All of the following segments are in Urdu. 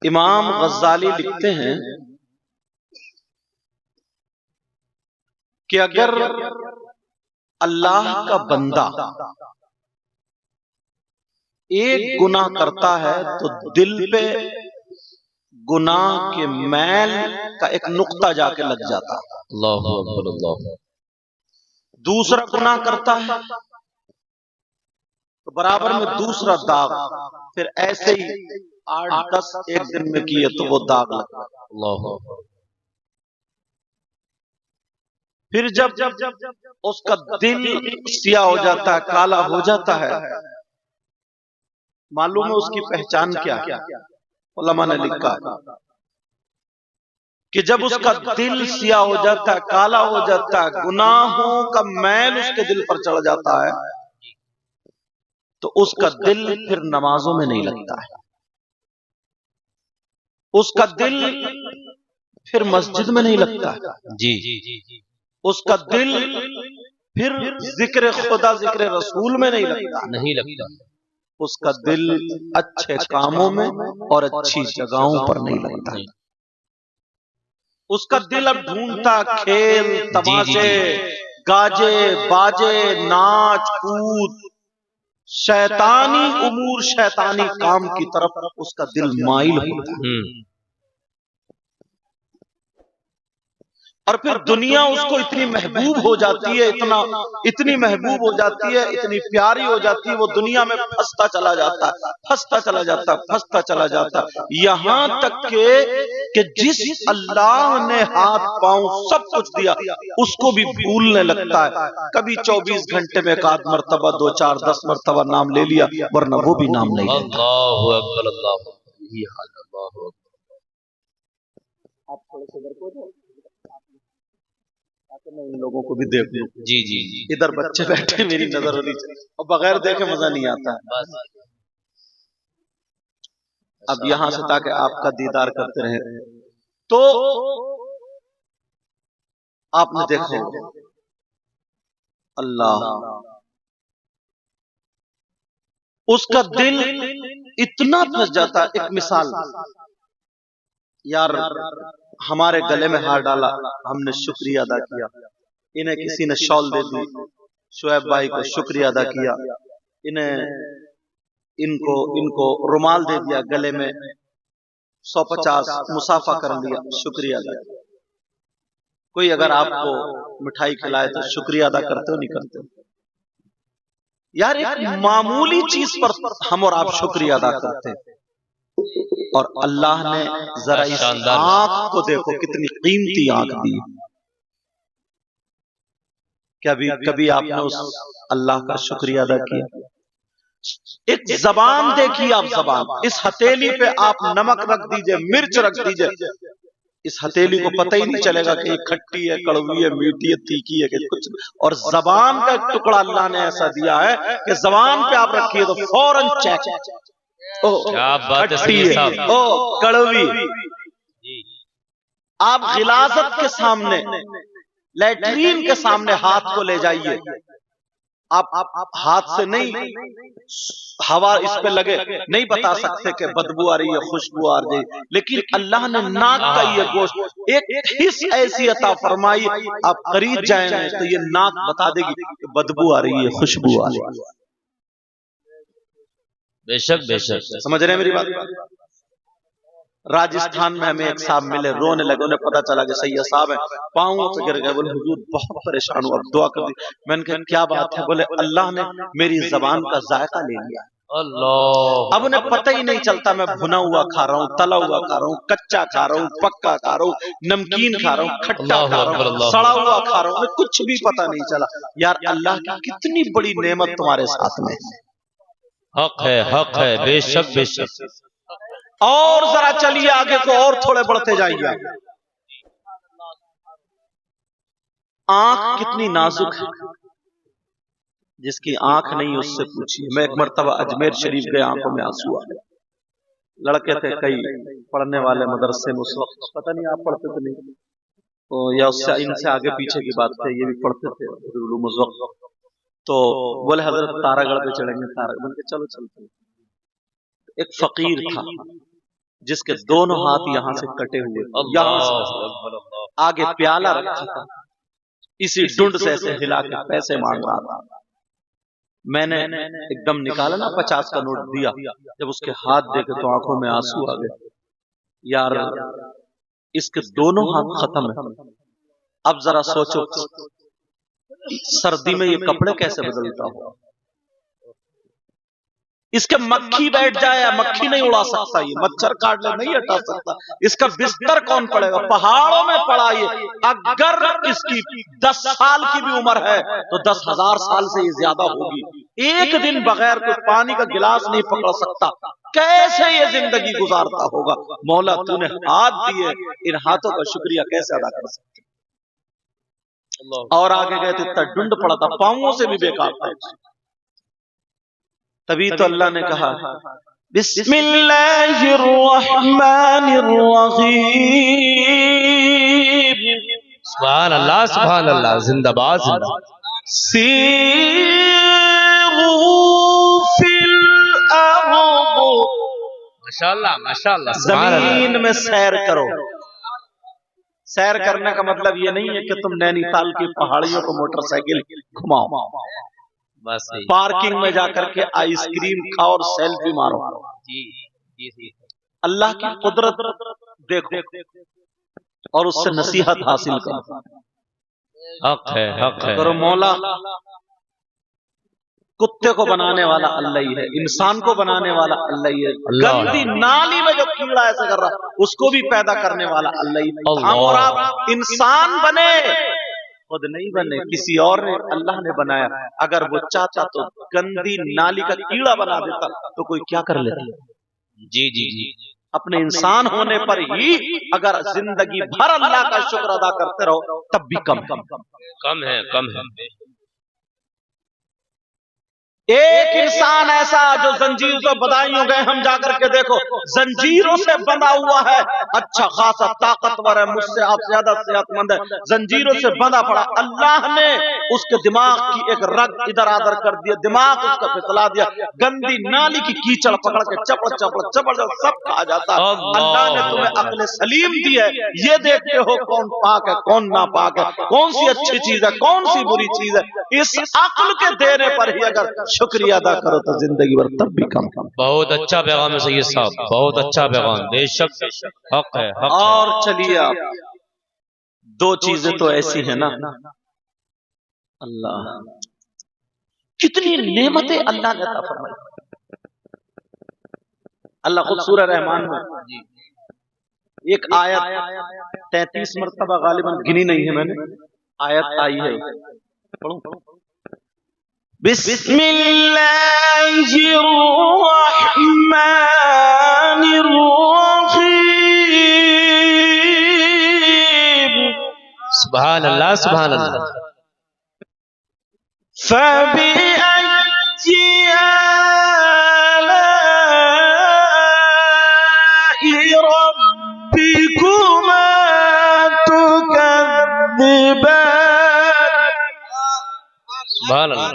امام غزالی لکھتے ہیں کہ اگر اللہ کا بندہ ایک گناہ کرتا ہے تو دل پہ گناہ کے میل کا ایک نقطہ جا کے لگ جاتا ہے. اللہ اکبر اللہ. دوسرا گناہ کرتا ہے تو برابر میں دوسرا داغ، پھر ایسے ہی 8-10 ایک دن میں کیے تو وہ داغ لگتا ہے. اللہ اکبر. پھر جب اس کا دل سیاہ ہو جاتا ہے، کالا ہو جاتا ہے، معلوم ہے اس کی پہچان کیا ہے؟ علماء نے لکھا ہے کہ جب اس کا دل سیاہ ہو جاتا ہے، کالا ہو جاتا ہے، گناہوں کا میل اس کے دل پر چڑھ جاتا ہے، تو اس کا دل پھر نمازوں میں نہیں لگتا ہے، اس کا دل پھر مسجد میں نہیں لگتا ہے، جی اس کا دل پھر ذکر خدا ذکر رسول میں نہیں لگتا، نہیں لگتا. اس کا دل اچھے کاموں میں اور اچھی جگہوں پر نہیں لگتا. اس کا دل اب ڈھونڈتا کھیل تماشے گاجے باجے ناچ کود شیطانی امور شیطانی کام کی طرف اس کا دل مائل ہوتا ہے. اور پھر دنیا اس کو اتنی محبوب ہو جاتی ہے، اتنی محبوب ہو جاتی ہے، اتنی پیاری ہو جاتی ہے، وہ دنیا میں پھنستا چلا جاتا ہے، پھنستا چلا جاتا ہے، پھنستا چلا جاتا ہے، یہاں تک کہ جس اللہ نے ہاتھ پاؤں سب کچھ دیا اس کو بھی بھولنے لگتا ہے. کبھی 24 گھنٹے میں 1 مرتبہ 2 4 10 مرتبہ نام لے لیا، ورنہ وہ بھی نام نہیں لیتا. اللہ اکبر اللہ. یہ حال اللہ اکبر. آپ تھوڑے سے ادھر کو جاؤ تاکہ میں ان لوگوں کو بھی دیکھ لوں. جی جی جی. ادھر بچے بیٹھے میری نظر ہونی چاہیے، اور بغیر دیکھے مزہ نہیں آتا ہے. اب یہاں سے تاکہ آپ کا دیدار کرتے رہے، تو آپ نے دیکھو اللہ اس کا دل اتنا پھنس جاتا. ایک مثال، یار ہمارے گلے میں ہار ڈالا، ہم نے شکریہ ادا کیا، انہیں کسی نے شال دے دی، شعیب بھائی کو شکریہ ادا کیا، ان کو رومال دے دیا، گلے میں 150 مسافہ کر لیا، شکریہ ادا کیا. کوئی اگر آپ کو مٹھائی کھلائے تو شکریہ ادا کرتے ہو نہیں کرتے؟ یار ایک معمولی چیز پر ہم اور آپ شکریہ ادا کرتے ہیں، اور اللہ نے ذرا اس آنکھ کو دیکھو کتنی قیمتی آنکھ دی. کبھی آپ نے اس اللہ کا شکریہ ادا کیا؟ ایک زبان دیکھیے آپ، زبان، اس ہتھیلی پہ آپ نمک رکھ دیجئے، مرچ رکھ دیجئے، اس ہتھیلی کو پتہ ہی نہیں چلے گا کہ یہ کھٹی ہے کڑوی ہے میٹھی ہے تیکھی ہے کہ کچھ. اور زبان کا ایک ٹکڑا اللہ نے ایسا دیا ہے کہ زبان پہ آپ رکھیے تو فوراً چیک، کیا بات ہے، کڑوی. آپ غلاظت کے سامنے، لیٹرین کے سامنے ہاتھ کو لے جائیے، آپ ہاتھ سے نہیں، ہوا اس پہ لگے نہیں بتا سکتے کہ بدبو آ رہی ہے خوشبو آ رہی ہے، لیکن اللہ نے ناک کا یہ گوشت ایک حس ایسی عطا فرمائی، آپ قریب جائیں تو یہ ناک بتا دے گی کہ بدبو آ رہی ہے خوشبو آ رہی ہے. بے شک بے شک. سمجھ رہے ہیں میری بات؟ راجستھان میں ہمیں ایک صاحب ملے، رونے لگے، انہیں پتا چلا کہ سید صاحب ہیں، پاؤں پہ گر گئے، بولے حضور بہت پریشان ہوں، اب دعا کر دی. میں نے کہا کیا بات ہے؟ بولے اللہ نے میری زبان کا ذائقہ لے لیا. اللہ. اب انہیں پتہ ہی نہیں چلتا میں بھنا ہوا کھا رہا ہوں، تلا ہوا کھا رہا ہوں، کچا کھا رہا ہوں، پکا کھا رہا ہوں، نمکین کھا رہا ہوں، کھٹا کھا رہا ہوں، سڑا ہوا کھا رہا ہوں، کچھ بھی پتہ نہیں چلا. یار اللہ کی کتنی بڑی نعمت تمہارے ساتھ میں ہے. حق ہے، حق ہے، بے شک بے شک. اور ذرا چلیے آگے کو اور تھوڑے بڑھتے جائیے. آنکھ کتنی نازک ہے، جس کی آنکھ نہیں اس سے پوچھیے. میں ایک مرتبہ اجمیر شریف گئے، آنکھوں میں آنسو آ گئے. لڑکے تھے کئی پڑھنے والے مدرسے میں اس وقت، پتہ نہیں آپ پڑھتے تھے نہیں یا اس سے ان سے آگے پیچھے کی بات ہے، یہ بھی پڑھتے تھے علوم اس وقت. تو بولے حضرت تارا گڑھ پہ چڑھیں گے. تارا گڑھ چلو چلتے. ایک فقیر تھا، جس کے دونوں ہاتھ یہاں سے کٹے ہوئے، یہاں سے آگے پیالہ رکھا تھا، اسی ڈنڈ سے ایسے ہلا کے پیسے مانگ رہا تھا۔ میں نے ایک دم نکالا نا 50 کا نوٹ دیا، جب اس کے ہاتھ دیکھے تو آنکھوں میں آنسو آ گئے، یار اس کے دونوں ہاتھ ختم ہیں۔ اب ذرا سوچو سردی میں یہ کپڑے کیسے بدلتا ہو، اس کے مکھی بیٹھ جائے، مکھی نہیں اڑا سکتا، یہ مچھر کاٹ لے نہیں ہٹا سکتا، اس کا بستر کون پڑے گا، پہاڑوں میں پڑا یہ، اگر اس کی 10 سال کی بھی عمر ہے تو 10,000 سال سے یہ زیادہ ہوگی، ایک دن بغیر کوئی پانی کا گلاس نہیں پکڑ سکتا، کیسے یہ زندگی گزارتا ہوگا۔ مولا تو نے ہاتھ دیے، ان ہاتھوں کا شکریہ کیسے ادا کر سکتے۔ اور آگے گئے تو اتنا ڈنڈ پڑا تھا، پاؤں سے بھی بیکار تھا۔ تبھی تو اللہ نے کہا بسم اللہ الرحمن الرحیم، سبحان اللہ سبحان اللہ، زندہ باد زندہ باد۔ سیروا فی الارض، ماشاءاللہ ماشاءاللہ، زمین میں سیر کرو۔ سیر کرنے کا مطلب یہ نہیں ہے کہ تم نینی تال کی پہاڑیوں کو موٹر سائیکل گھماؤ، بس پارکنگ میں جا کر کے آئس کریم کھاؤ اور سیلفی مارو۔ اللہ کی قدرت دیکھو اور اس سے نصیحت حاصل کرو۔ حق ہے حق ہے۔ کرو مولا، کتے کو بنانے والا اللہ ہی ہے، انسان کو بنانے والا اللہ ہی ہے، گندی نالی میں جو کیڑا ایسا کر رہا اس کو بھی پیدا کرنے والا اللہ ہی ہے۔ ہم اور آپ انسان بنے، خود نہیں بنے، کسی اور نے اللہ نے بنایا۔ اگر وہ چاہتا تو گندی نالی کا کیڑا بنا دیتا تو کوئی کیا کر لیتا۔ جی جی جی، اپنے انسان ہونے پر ہی اگر زندگی بھر اللہ کا شکر ادا کرتے رہو تب بھی کم کم ہے کم ہے۔ ایک انسان ایسا جو زنجیر سے بدائیوں گئے، ہم جا کر کے دیکھو زنجیروں سے بندھا ہوا ہے، اچھا خاصا طاقتور ہے، مجھ سے آپ زیادہ صحت مند ہے، زنجیروں سے بندھا پڑا، اللہ نے اس کے دماغ کی ایک رگ ادھر ادھر کر دیا، دماغ اس کا پھسلا دیا، گندی نالی کی کیچڑ پکڑ کے چپڑ چپڑ چپڑ سب کھا جاتا ہے۔ اللہ نے تمہیں عقل سلیم دی ہے، یہ دیکھتے ہو کون پاک ہے کون ناپاک ہے، کون سی اچھی چیز ہے کون سی بری چیز ہے، اس عقل کے دینے پر ہی اگر شکریہ ادا کرو تو زندگی بھر تب بھی کم۔ بہت اچھا پیغام ہے سید صاحب، بہت اچھا پیغام، بے شک حق ہے حق ہے۔ اور چلیے آپ، دو چیزیں تو ایسی ہیں نا، اللہ کتنی نعمتیں اللہ نے عطا فرمائی۔ اللہ خود سورہ رحمان میں ایک آیت 33 مرتبہ غالباً گنی نہیں ہے میں نے، آیت آئی ہے، بسم اللہ الرحمن الرحیم، سبحان اللہ سبحان اللہ۔ فَبِأَيِّ آلَاءِ رَبِّكُمَا تُكَذِّبَانِ، سبحان اللہ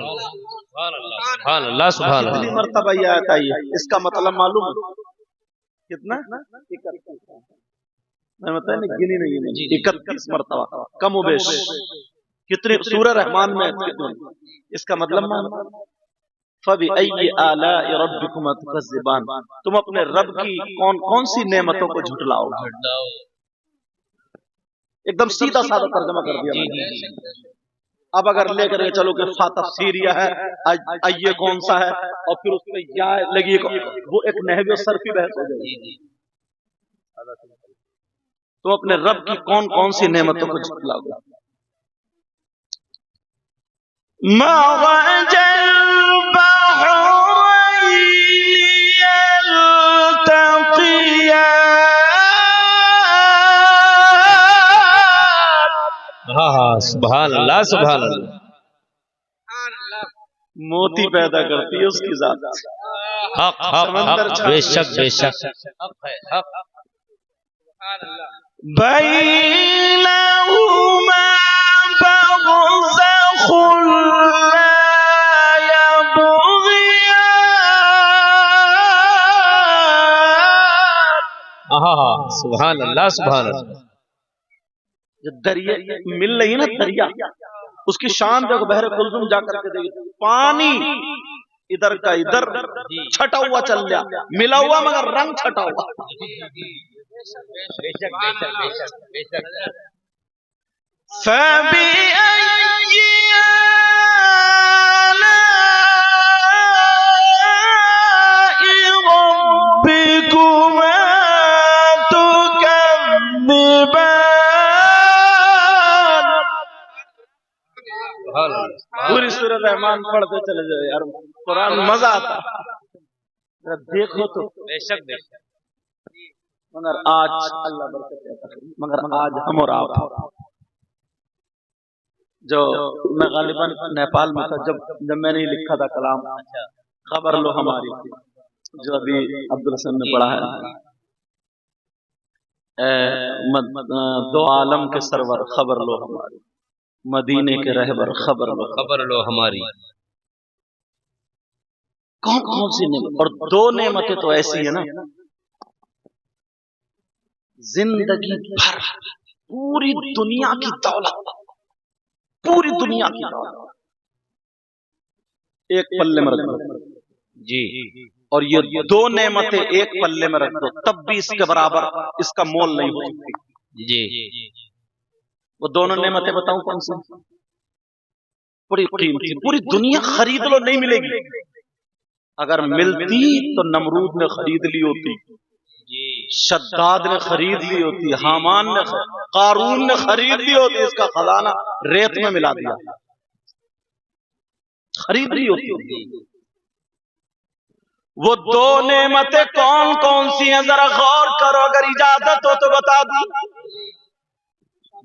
سبحان اللہ سبحان کتنی اللہ۔ مرتبہ یہ آیت آئی ہے، اس کا مطلب معلوم ہے کتنا؟ میں بتایا نہیں، گنی نہیں ہے، 31 مرتبہ، کم و بیش کتنے سورہ رحمان میں، اس کا مطلب فَبِأَيِّ آلَاءِ رَبِّكُمَا تُكَذِّبَانِ، تم اپنے رب کی کون کون سی نعمتوں کو جھٹلاؤ۔ ایک دم سیدھا سادہ ترجمہ کر دیا میں نے۔ اب اگر لے کر چلو کہ تفسیریہ ہے، یہ کون سا ہے، اور پھر اس میں یا لگی، وہ ایک نحوی و صرفی بحث ہو جائے گی۔ تو اپنے رب کی کون کون سی نعمتوں کو جھٹلاؤ گے۔ مَرَجَ الْبَحْرَيْنِ يَلْتَقِيَانِ، ہاں ہاں سبحان اللہ سبحان اللہ۔ موتی پیدا کرتی ہے اس کی ذات، حق حق حق، بے شک بے شک، حق ہے حق۔ بَيْنَهُمَا بَرْزَخٌ لَا يَبْغِيَانِ، سبحان اللہ سبحان اللہ. جو دریا مل رہی ہے نا دریا، اس کی شان دیکھو. بحر کلثوم جا کر کے دیکھو، پانی ادھر کا ادھر چھٹا ہوا چل رہا، ملا ہوا مگر رنگ چھٹا ہوا. پوری سورۃ رحمان پڑھتے چلے جائے یار، قرآن مزہ آتا. دیکھو تو بے شک بے شک. مگر آج اللہ برکت عطا کرے، مگر آج ہم اور آپ جو میں غالباً نیپال میں تھا جب میں نے لکھا تھا کلام خبر لو ہماری، جو ابھی عبدالحسن نے پڑھا ہے، دو عالم کے سرور خبر لو ہماری، مدینے کے رہبر خبر لو، خبر لو ہماری. کون کون سی نعمت، اور دو نعمتیں تو ایسی ہیں نا زندگی بھر پوری دنیا کی دولت، پوری دنیا کی دولت ایک پلے میں رکھ دو جی، اور یہ دو نعمتیں ایک پلے میں رکھ دو تب بھی اس کے برابر اس کا مول نہیں ہو سکتی. جی وہ دونوں نعمتیں بتاؤں کون سی؟ بڑی قیمتی، پوری دنیا خرید لو نہیں ملے گی. اگر ملتی تو نمرود نے خرید لی ہوتی، شداد نے خرید لی ہوتی، حامان نے قارون نے خرید لی ہوتی، اس کا خزانہ ریت میں ملا دیا، خرید لی ہوتی. وہ دو نعمتیں کون کون سی ہیں ذرا غور کرو، اگر اجازت ہو تو بتا دوں.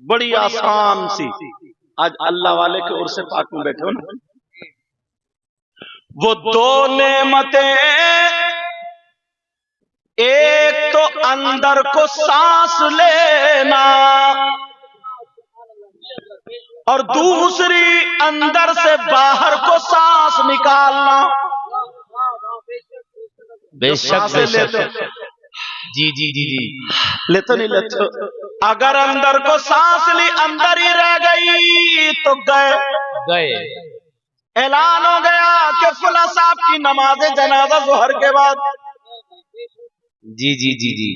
بڑی آسان سی، آج اللہ والے کے عرص پاک میں بیٹھے ہو نا. وہ دو نعمتیں، ایک تو اندر کو سانس لینا اور دوسری اندر سے باہر کو سانس نکالنا. بے شک بے شک. جی جی جی جی. لیتے نہیں لیتے. اگر اندر کو سانس لی اندر ہی رہ گئی تو گئے. اعلان ہو گیا کہ فلاں صاحب کی نماز جنازہ ظہر کے بعد. جی جی جی جی.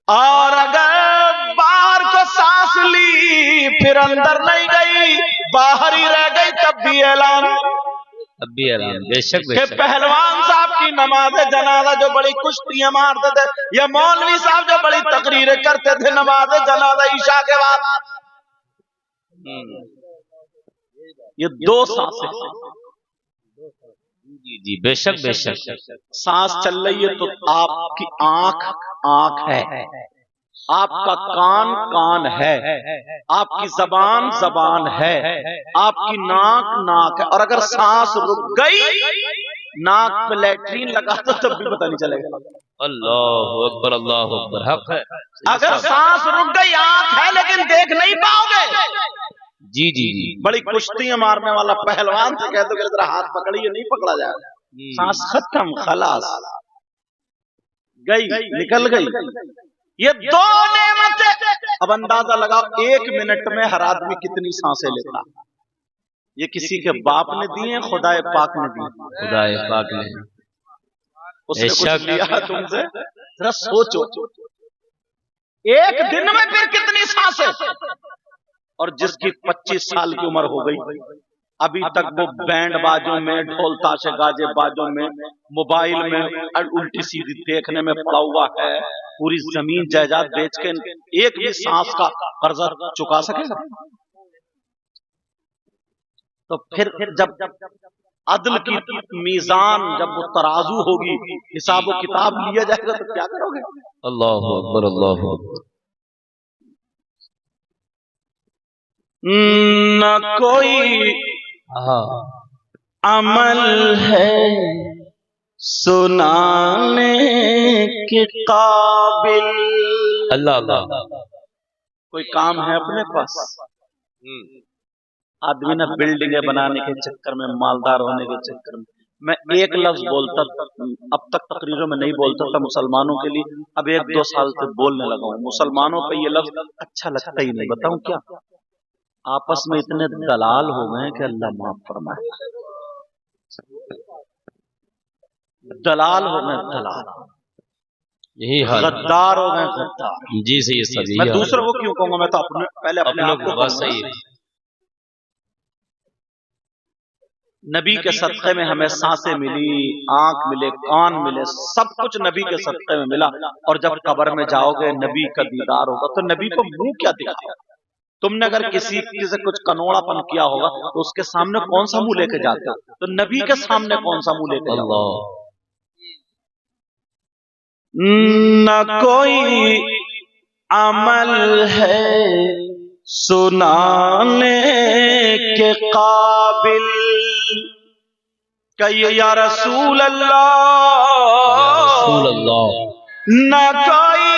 اور اگر باہر کو سانس لی پھر اندر نہیں گئی باہر ہی رہ گئی تب بھی اعلان. اب بھی اعلان. بے شک بے کہ شک. پہلوان صاحب کی نماز جنازہ جو بڑی کشتیاں مارتے تھے، یا مولوی صاحب جو بڑی تقریریں کرتے تھے نماز جنازہ عشاء کے بعد، یہ دو سانسیں. جی جی بے شک بے شک. سانس چل رہی ہے تو آپ کی آنکھ ہے، آپ کا کان ہے، آپ کی زبان ہے، آپ کی ناک ہے. اور اگر سانس رک گئی، ناک پہ لیٹرین لگا تو تب بھی پتہ نہیں چلے گا. اللہ اکبر اللہ اکبر. حق ہے. اگر سانس رک گئی، آنکھ ہے لیکن دیکھ نہیں پاؤ گے. جی جی جی. بڑی کشتیاں مارنے والا پہلوان سے کہہ دو کہ ذرا ہاتھ پکڑیے، نہیں پکڑا جائے گا. سانس ختم، خلاص، گئی، نکل گئی. یہ دو نعمتیں. اب اندازہ لگاؤ ایک منٹ میں ہر آدمی کتنی سانسیں لیتا. یہ کسی کے باپ نے دی ہیں، خدا پاک نے دی. خدا پاک نے. اس نے کچھ لیا تم سے؟ ذرا سوچو ایک دن میں پھر کتنی سانسیں. اور جس کی 25 سال کی عمر ہو گئی ابھی تک وہ بینڈ بازوں میں، ڈھول تاشے گاجے بازوں میں، موبائل میں الٹی سیدھی دیکھنے میں پڑا ہوا ہے. پوری زمین جائیداد بیچ کے ایک بھی سانس کا قرضہ چکا سکے گا؟ تو پھر جب عدل کی میزان، جب وہ ترازو ہوگی، حساب و کتاب لیا جائے گا تو کیا کرو گے؟ اللہ اکبر اللہ اکبر. نہ کوئی عمل ہے سنانے کے قابل. اللہ اللہ. کوئی کام ہے اپنے پاس؟ آدمی نہ بلڈنگیں بنانے کے چکر میں، مالدار ہونے کے چکر میں میں ایک لفظ بولتا اب تک تقریروں میں نہیں بولتا تھا مسلمانوں کے لیے، اب 1-2 سال سے بولنے لگا ہوں۔ مسلمانوں پہ یہ لفظ اچھا لگتا ہی نہیں، بتاؤں کیا؟ آپس میں اتنے دلال ہو گئے کہ اللہ معاف فرمائے، دلال ہو گئے، دلال یہی حال، غدار ہو گئے، غدار۔ جی سید صاحب میں یہی حال دوسروں کو کیوں کہوں گا، میں تو پہلے اپنے آپ کو بات کہوں صحیح گا۔ ہے۔ نبی کے صدقے میں ہمیں سانسیں ملی، آنکھ ملے، کان ملے، سب کچھ نبی کے صدقے میں ملا، اور جب قبر میں جاؤ گے نبی کا دیدار ہوگا تو نبی کو منہ کیا دکھاؤ؟ تم نے اگر کسی سے کچھ کنوڑا پن کیا ہوگا تو اس کے سامنے کون سا منہ لے کے جاتے ہو؟ تو نبی کے سامنے کون سا منہ لے کے جاؤ؟ اللہ، نہ کوئی عمل ہے سنانے کے قابل، کہیے یا رسول اللہ، یا رسول اللہ، نہ کوئی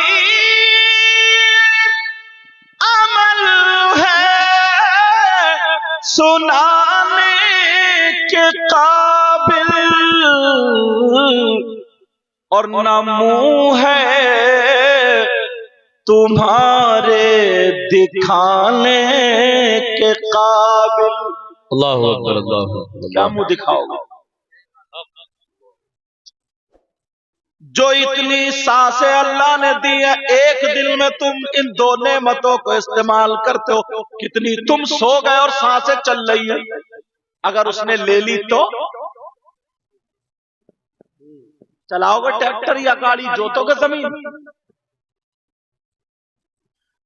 عمل ہے سنانے کے قابل، اور نہ منہ ہے تمہارے دکھانے کے قابل۔ اللہ اکبر، اللہ اکبر، کیا منہ دکھاؤ گے؟ جو اتنی سانسیں اللہ نے دی ہے، ایک دن میں تم ان 2 نعمتوں کو استعمال کرتے ہو، کتنی تم سو گئے اور سانسیں چل رہی ہیں، اگر اس نے لے لی تو چلاؤ گے ٹریکٹر یا گاڑی، جوتو گے زمین؟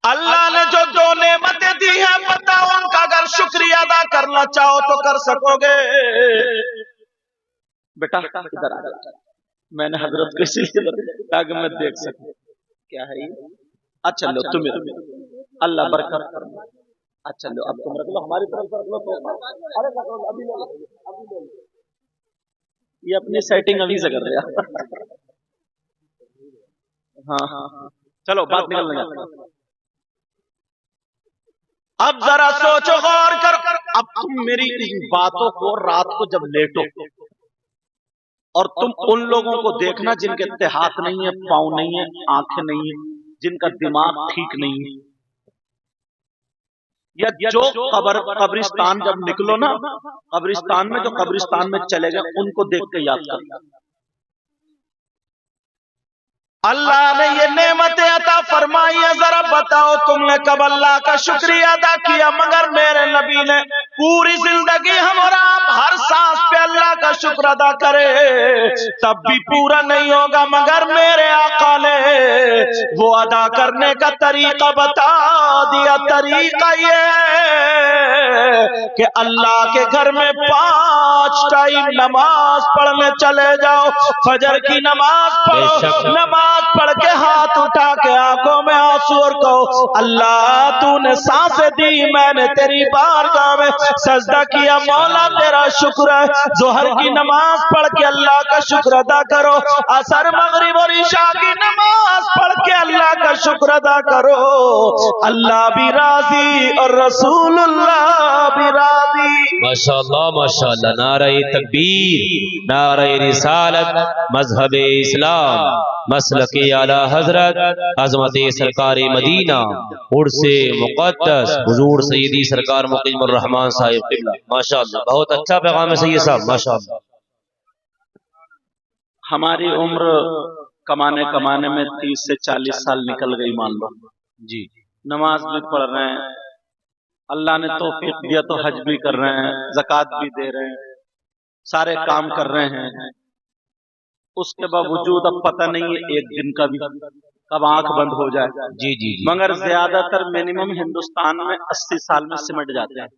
اللہ نے جو 2 نعمتیں دی ہیں بتاؤ ان کا اگر شکریہ ادا کرنا چاہو تو کر سکو گے؟ بیٹا ادھر آ جا، میں نے حضرت کو اسی لیے تاکہ میں دیکھ سکوں کیا ہے یہ۔ اچھا لو تم اللہ برکت فرمائے، اچھا لو اب تم رکھ لو، ہماری طرف سے رکھ لو، ارے رکھ لو، ابھی لے لو، ابھی لے لو، یہ اپنی سیٹنگ ابھی سے کر رہا۔ ہاں چلو بات نکل لگا۔ اب ذرا سوچو، غور کر، اب تم میری ان باتوں کو رات کو جب لیٹو اور تم ان لوگوں کو دیکھنا جن کے ہاتھ نہیں ہے، پاؤں نہیں ہے، آنکھیں نہیں ہیں، جن کا دماغ ٹھیک نہیں ہے، یا جو قبرستان جب نکلو نا، قبرستان میں جو قبرستان میں چلے گئے ان کو دیکھ کے یاد کرنا، اللہ نے یہ نعمتیں عطا فرمائی ہیں، ذرا بتاؤ تم نے کب اللہ کا شکریہ ادا کیا؟ مگر میرے نبی نے پوری زندگی ہم اور آپ ہر سانس پہ اللہ کا شکر ادا کرے تب بھی پورا نہیں ہوگا، مگر میرے آقا نے وہ ادا کرنے کا طریقہ بتا دیا۔ طریقہ یہ کہ اللہ کے گھر میں 5 ٹائم نماز پڑھنے چلے جاؤ، فجر کی نماز پڑھو، نماز پڑھ کے ہاتھ اٹھا کے آنکھوں میں آنسو اور کہو اللہ تو نے سانسیں دی، میں نے تیری بارگاہ میں سجدہ کیا، مولا تیرا شکر ہے۔ ظہر کی نماز پڑھ کے اللہ کا شکر ادا کرو، عصر مغرب اور عشاء کی نماز پڑھ کے اللہ کا شکر ادا کرو، اللہ بھی راضی اور رسول اللہ بھی راضی۔ ماشاءاللہ ماشاءاللہ، نعرہ تکبیر، نعرہ رسالت، مذہب اسلام، مسلک اعلی حضرت عظمت سرکار مدینہ، عرس مقدس حضور سیدی سرکار مقیم الرحمان صاحب قبلہ۔ ماشاءاللہ بہت اچھا پیغام ہے سید صاحب، ماشاءاللہ۔ ہماری عمر کمانے میں 30 سے 40 سال نکل گئی مان لو جی، نماز بھی پڑھ رہے ہیں، اللہ نے توفیق دیا تو حج بھی کر رہے ہیں، زکوٰۃ بھی دے رہے ہیں، سارے کام کر رہے ہیں، اس کے باوجود اب پتہ نہیں ہے ایک دن کا بھی کب آنکھ بند ہو جائے۔ جی جی جی، مگر زیادہ تر منیمم ہندوستان میں 80 سال میں سمٹ جاتے ہیں،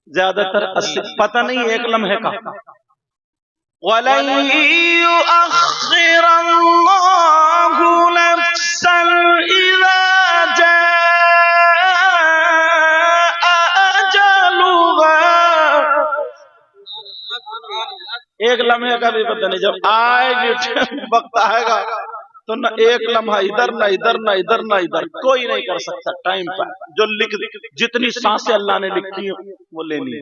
زیادہ تر 80، پتہ نہیں ایک لمحے کا۔ وَلَن يُؤَخِّرَ اللَّهُ نَفْسًا إِذَا جَاءَ أَجَلُهَا، ایک لمحے کا بھی پتہ نہیں، جب آئے گی وقت آئے گا تو نہ ایک لمحہ ادھر نہ ادھر نہ ادھر نہ ادھر، کوئی نہیں کر سکتا ٹائم پر جو جتنی سانسیں اللہ نے لکھی ہیں وہ لینی ہے۔